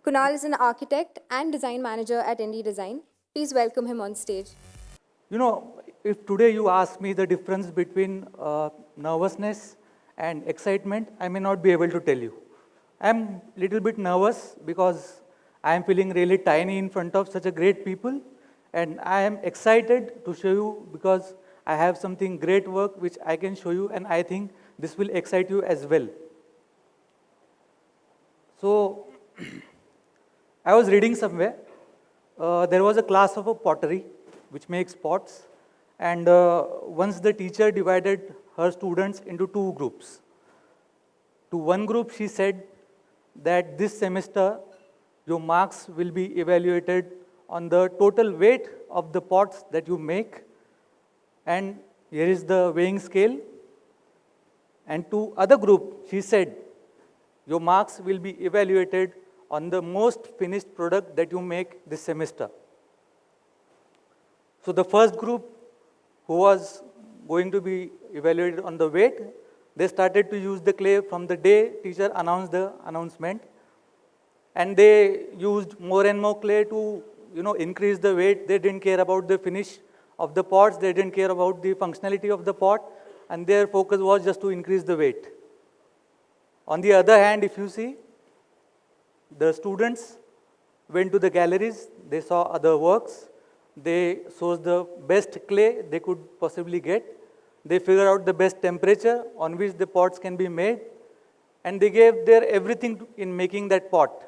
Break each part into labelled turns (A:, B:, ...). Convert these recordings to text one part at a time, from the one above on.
A: Kunal is an architect and design manager at INDI Design. Please welcome him on stage.
B: You know, if today you ask me the difference between nervousness and excitement, I may not be able to tell you. I'm a little bit nervous because I am feeling really tiny in front of such a great people, and I am excited to show you because I have something great work which I can show you, and I think this will excite you as well. So, I was reading somewhere, there was a class of a pottery which makes pots, and once the teacher divided her students into two groups. To one group she said that this semester your marks will be evaluated on the total weight of the pots that you make, and here is the weighing scale. And to other group she said your marks will be evaluated on the most finished product that you make this semester. So the first group who was going to be evaluated on the weight, they started to use the clay from the day teacher announced the announcement, and they used more and more clay to increase the weight. They didn't care about the finish of the pots, they didn't care about the functionality of the pot, and their focus was just to increase the weight. On the other hand, if you see, the students went to the galleries, they saw other works, they chose the best clay they could possibly get, they figured out the best temperature on which the pots can be made, and they gave their everything in making that pot.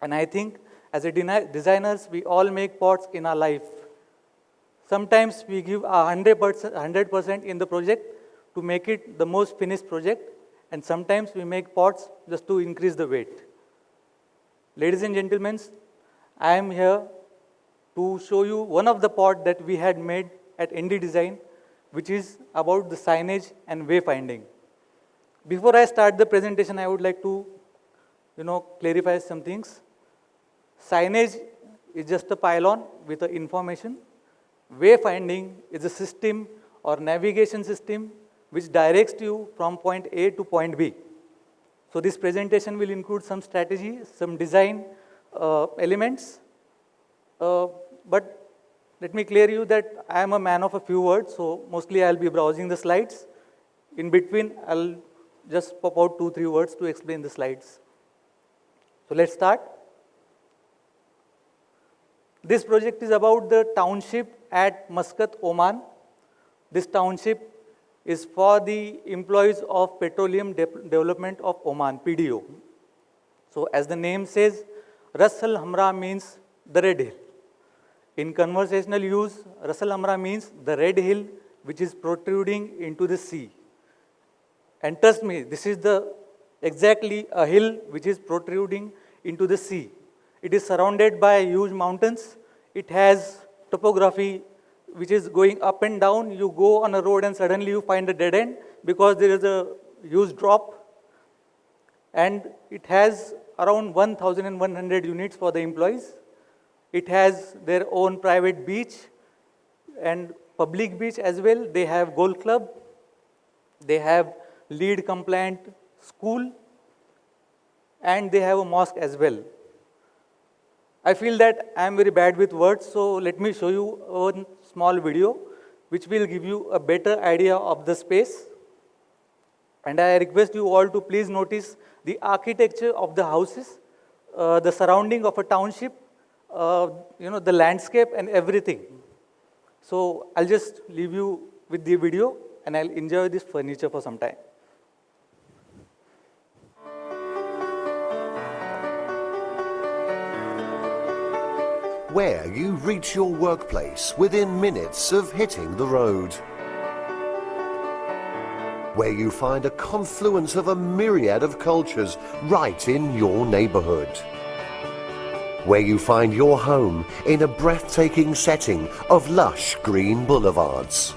B: And I think as a designers, we all make pots in our life. Sometimes we give 100% in the project to make it the most finished project, and sometimes we make pots just to increase the weight. Ladies and gentlemen, I am here to show you one of the pots that we had made at INDI Design, which is about the signage and wayfinding. Before I start the presentation, I would like to clarify some things. Signage is just a pylon with the information. Wayfinding is a system or navigation system which directs you from point A to point B. So this presentation will include some strategy, some design elements, but let me clear you that I am a man of a few words, so mostly I'll be browsing the slides. In between, I'll just pop out 2-3 words to explain the slides. So let's start. This project is about the township at Muscat, Oman. This township is for the employees of Petroleum Development of Oman, PDO. So as the name says, Ras Al Hamra means the red hill. In conversational use, Ras Al Hamra means the red hill which is protruding into the sea. And trust me, this is exactly a hill which is protruding into the sea. It is surrounded by huge mountains. It has topography which is going up and down. You go on a road and suddenly you find a dead end because there is a huge drop. And it has around 1,100 units for the employees. It has their own private beach and public beach as well. They have golf club. They have LEED compliant school. And they have a mosque as well. I feel that I am very bad with words, so let me show you a small video which will give you a better idea of the space. And I request you all to please notice the architecture of the houses, the surrounding of a township, the landscape and everything. So I'll just leave you with the video and I'll enjoy this furniture for some time.
C: Where you reach your workplace within minutes of hitting the road. Where you find a confluence of a myriad of cultures right in your neighborhood. Where you find your home in a breathtaking setting of lush green boulevards.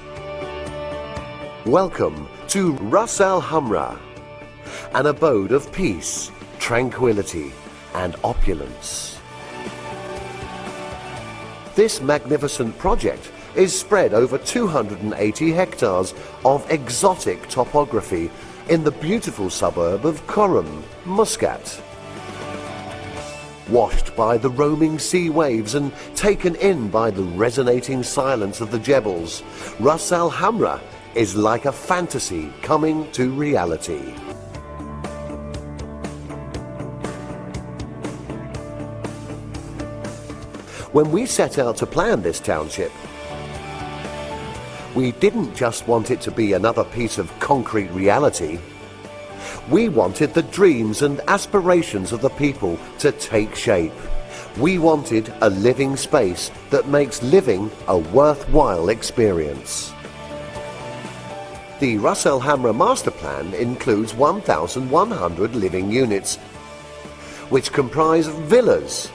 C: Welcome to Ras Al Hamra, an abode of peace, tranquility and opulence. This magnificent project is spread over 280 hectares of exotic topography in the beautiful suburb of Khorram, Muscat. washed by the roaming sea waves and taken in by the resonating silence of the Jebels, Ras Al Hamra is like a fantasy coming to reality. When we set out to plan this township, we didn't just want it to be another piece of concrete reality. We wanted the dreams and aspirations of the people to take shape. We wanted a living space that makes living a worthwhile experience. The Ras Al Hamra Master Plan includes 1,100 living units, which comprise villas,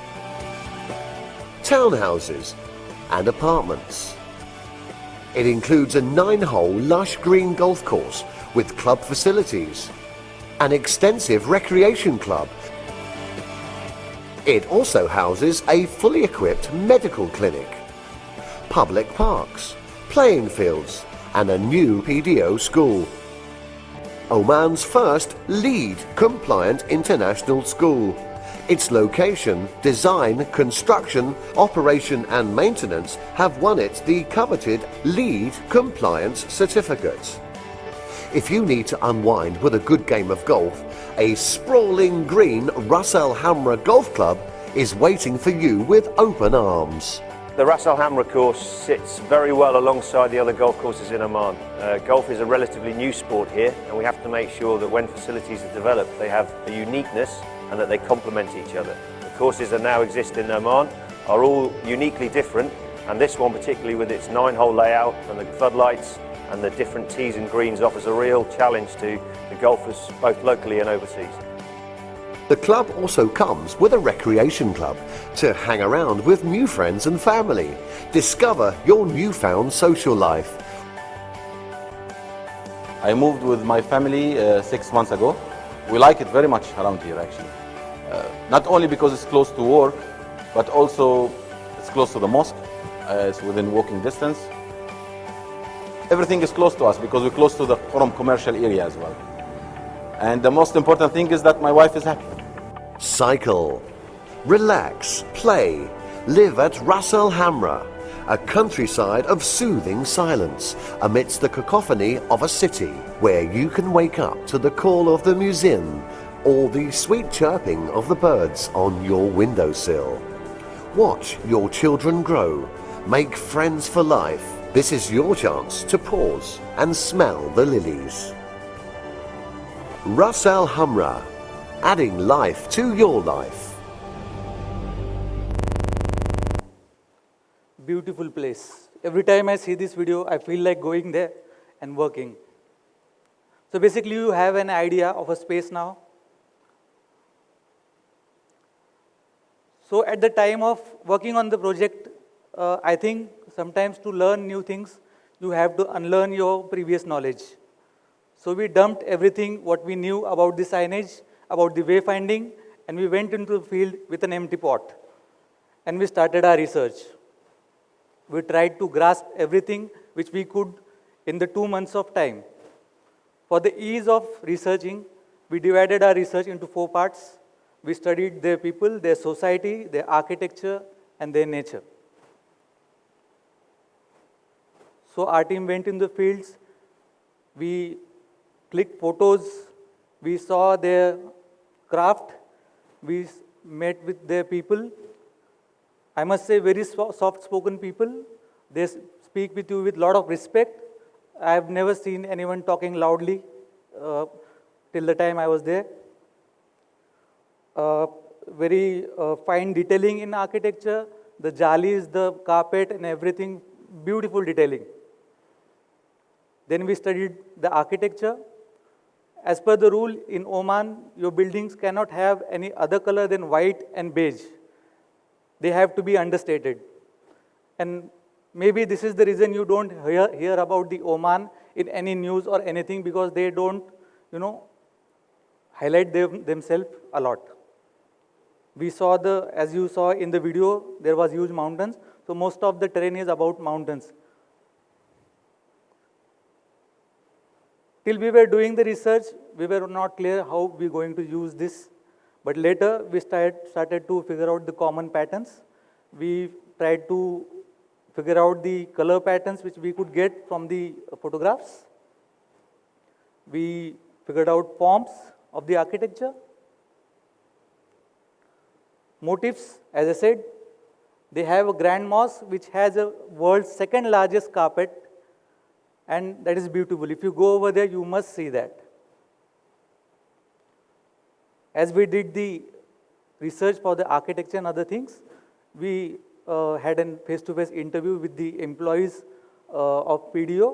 C: townhouses and apartments. It includes a 9-hole lush green golf course with club facilities, an extensive recreation club. It also houses a fully equipped medical clinic, public parks, playing fields and a new PDO school. Oman's first LEED compliant international school. Its location, design, construction, operation and maintenance have won it the coveted LEED compliance certificate. If you need to unwind with a good game of golf, a sprawling green Ras Al Hamra Golf Club is waiting for you with open arms.
D: The Ras Al Hamra course sits very well alongside the other golf courses in Oman. Golf is a relatively new sport here, and we have to make sure that when facilities are developed they have a uniqueness and that they complement each other. The courses that now exist in Oman are all uniquely different, and this one particularly with its 9-hole layout and the floodlights and the different tees and greens offers a real challenge to the golfers both locally and overseas.
C: The club also comes with a recreation club to hang around with new friends and family. Discover your newfound social life.
E: I moved with my family 6 months ago. We like it very much around here actually. Not only because it's close to work, but also it's close to the mosque. It's within walking distance. Everything is close to us because we're close to the Qurum commercial area as well. And the most important thing is that my wife is happy.
C: Cycle, relax, play, live at Ras Al Hamra, a countryside of soothing silence amidst the cacophony of a city where you can wake up to the call of the muezzin or the sweet chirping of the birds on your windowsill. Watch your children grow, make friends for life. This is your chance to pause and smell the lilies. Ras Al Hamra, adding life to your life.
B: Beautiful place. Every time I see this video, I feel like going there and working. So basically you have an idea of a space now. So at the time of working on the project, I think sometimes to learn new things, you have to unlearn your previous knowledge. So we dumped everything what we knew about the signage, about the wayfinding, and we went into the field with an empty pot. And we started our research. We tried to grasp everything which we could in the 2 months of time. For the ease of researching, we divided our research into 4 parts. We studied their people, their society, their architecture, and their nature. So our team went in the fields, we clicked photos, we saw their craft, we met with their people. I must say very soft-spoken people. They speak with you with a lot of respect. I have never seen anyone talking loudly till the time I was there. Very fine detailing in architecture, the jalis, the carpet and everything, beautiful detailing. Then we studied the architecture. As per the rule in Oman, your buildings cannot have any other color than white and beige. They have to be understated. And maybe this is the reason you don't hear about the Oman in any news or anything, because they don't, highlight themselves a lot. We saw as you saw in the video, there was huge mountains. So most of the terrain is about mountains. Till we were doing the research, we were not clear how we are going to use this. But later we started to figure out the common patterns. We tried to figure out the color patterns which we could get from the photographs. We figured out forms of the architecture. Motifs, as I said, they have a grand mosque which has a world's second largest carpet, and that is beautiful. If you go over there, you must see that. As we did the research for the architecture and other things, we had a face-to-face interview with the employees of PDO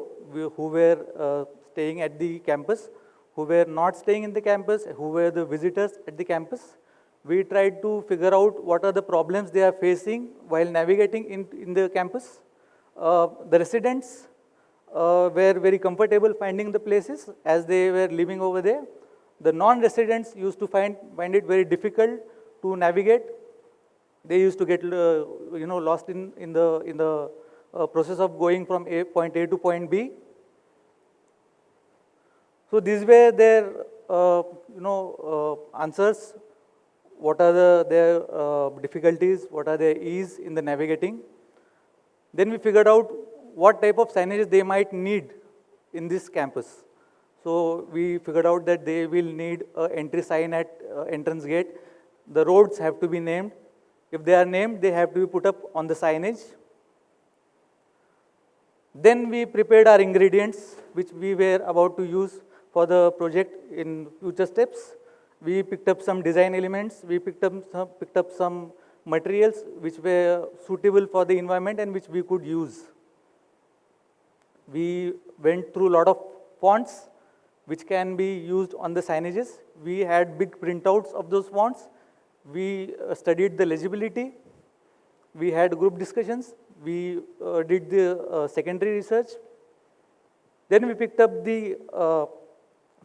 B: who were staying at the campus, who were not staying in the campus, who were the visitors at the campus. We tried to figure out what are the problems they are facing while navigating in the campus. The residents were very comfortable finding the places as they were living over there. The non-residents used to find it very difficult to navigate. They used to get lost in the process of going from point A to point B. So these were their answers. What are their difficulties? What are their ease in the navigating? Then we figured out what type of signage they might need in this campus. So we figured out that they will need an entry sign at entrance gate. The roads have to be named. If they are named, they have to be put up on the signage. Then we prepared our ingredients, which we were about to use for the project in future steps. We picked up some design elements. We picked up some materials which were suitable for the environment and which we could use. We went through a lot of fonts which can be used on the signages. We had big printouts of those fonts. We studied the legibility. We had group discussions. We did the secondary research. Then we picked up the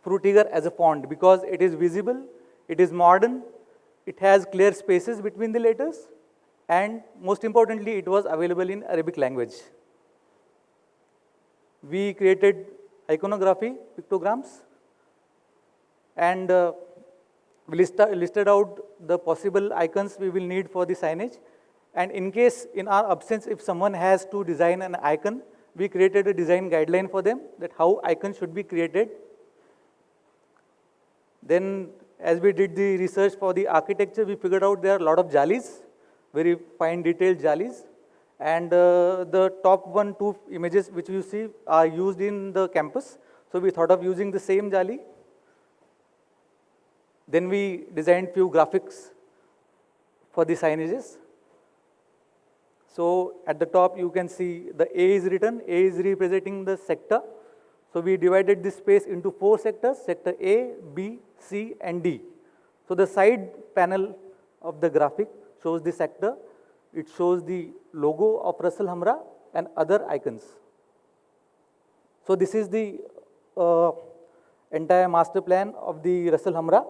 B: Frutiger as a font because it is visible, it is modern, it has clear spaces between the letters, and most importantly, it was available in Arabic language. We created iconography, pictograms, and we listed out the possible icons we will need for the signage. And in case, in our absence, if someone has to design an icon, we created a design guideline for them that how icons should be created. Then, as we did the research for the architecture, we figured out there are a lot of jalis, very fine detailed jalis. And the top 2 images which you see are used in the campus. So we thought of using the same jali. Then we designed few graphics for the signages. So at the top you can see the A is written, A is representing the sector. So we divided this space into 4 sectors, sector A, B, C and D. So the side panel of the graphic shows the sector. It shows the logo of Ras Al Hamra and other icons. So this is the entire master plan of the Ras Al Hamra.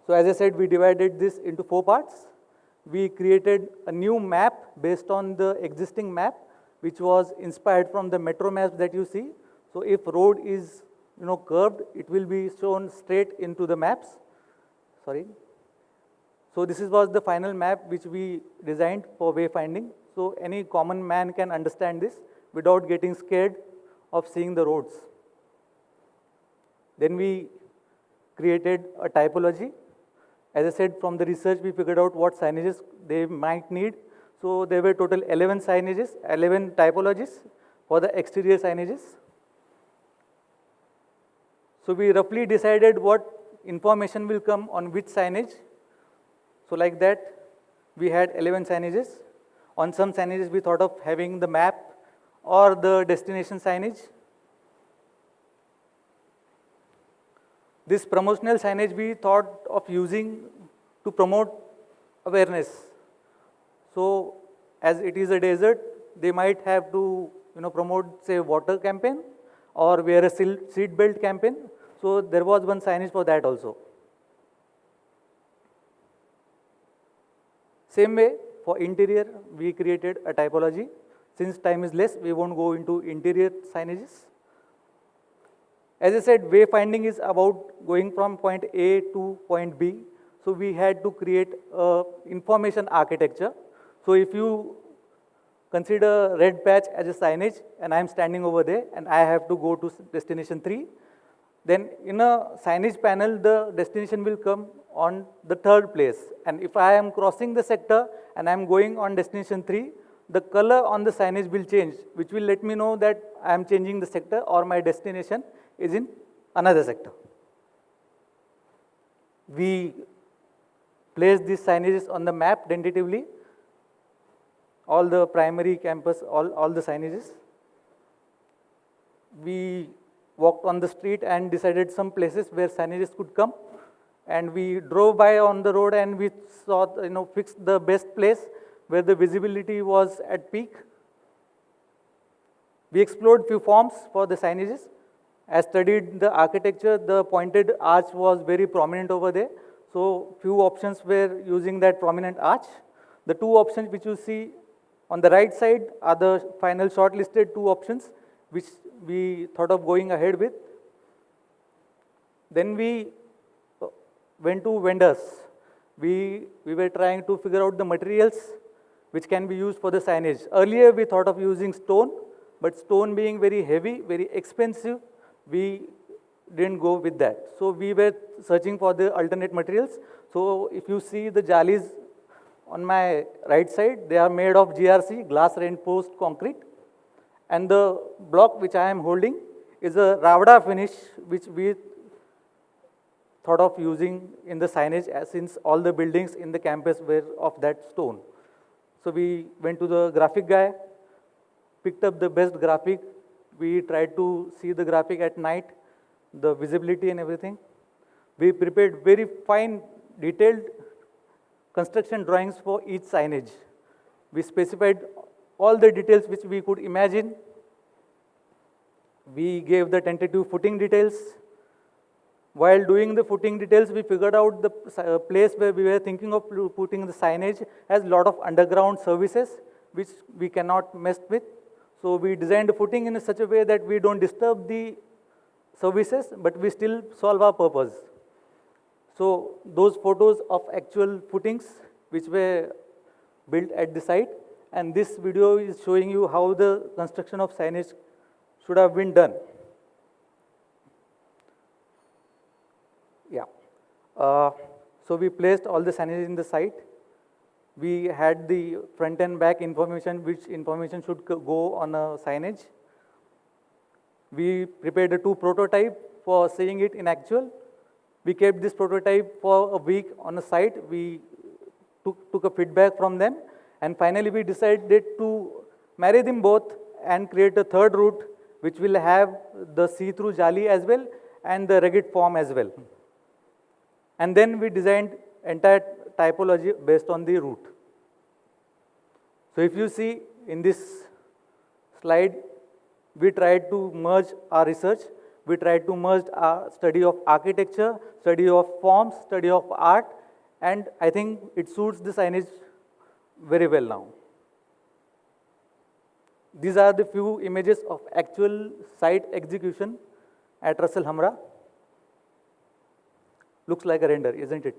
B: So as I said, we divided this into 4 parts. We created a new map based on the existing map, which was inspired from the metro maps that you see. So if road is curved, it will be shown straight into the maps. Sorry. So this was the final map which we designed for wayfinding. So any common man can understand this without getting scared of seeing the roads. Then we created a typology. As I said, from the research we figured out what signages they might need. So there were total 11 signages, 11 typologies for the exterior signages. So we roughly decided what information will come on which signage. So like that, we had 11 signages. On some signages, we thought of having the map or the destination signage. This promotional signage we thought of using to promote awareness. So as it is a desert, they might have to promote, say, water campaign or wear a seat belt campaign. So there was one signage for that also. Same way, for interior, we created a typology. Since time is less, we won't go into interior signages. As I said, wayfinding is about going from point A to point B. So we had to create a information architecture. So if you consider red patch as a signage and I am standing over there and I have to go to destination 3, then in a signage panel, the destination will come on the third place. And if I am crossing the sector and I am going on destination 3, the color on the signage will change, which will let me know that I am changing the sector or my destination is in another sector. We place these signages on the map tentatively, all the primary campus, all the signages. We walked on the street and decided some places where signages could come. And we drove by on the road and we saw, fixed the best place where the visibility was at peak. We explored few forms for the signages. As studied the architecture, the pointed arch was very prominent over there. So few options were using that prominent arch. The two options which you see on the right side are the final shortlisted two options which we thought of going ahead with. Then we went to vendors. We were trying to figure out the materials which can be used for the signage. Earlier we thought of using stone, but stone being very heavy, very expensive, we didn't go with that. So we were searching for the alternate materials. So if you see the jalis on my right side, they are made of GRC, glass reinforced concrete. And the block which I am holding is a Ravada finish which we thought of using in the signage since all the buildings in the campus were of that stone. So we went to the graphic guy, picked up the best graphic. We tried to see the graphic at night, the visibility and everything. We prepared very fine, detailed construction drawings for each signage. We specified all the details which we could imagine. We gave the tentative footing details. While doing the footing details, we figured out the place where we were thinking of putting the signage has a lot of underground services which we cannot mess with. So we designed the footing in such a way that we don't disturb the services, but we still solve our purpose. So those photos of actual footings which were built at the site, and this video is showing you how the construction of signage should have been done. Yeah. So we placed all the signage in the site. We had the front and back information, which information should go on a signage. We prepared a 2 prototype for seeing it in actual. We kept this prototype for a week on a site. We took a feedback from them. And finally, we decided to marry them both and create a third route, which will have the see-through jali as well and the rugged form as well. And then we designed entire typology based on the route. So if you see in this slide, we tried to merge our research. We tried to merge our study of architecture, study of forms, study of art, and I think it suits the signage very well now. These are the few images of actual site execution at Russell Hamra. Looks like a render, isn't it?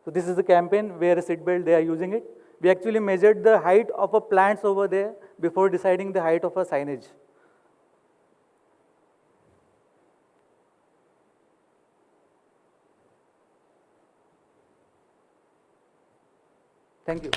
B: So this is the campaign where a seat belt they are using it. We actually measured the height of a plants over there before deciding the height of a signage. Thank you.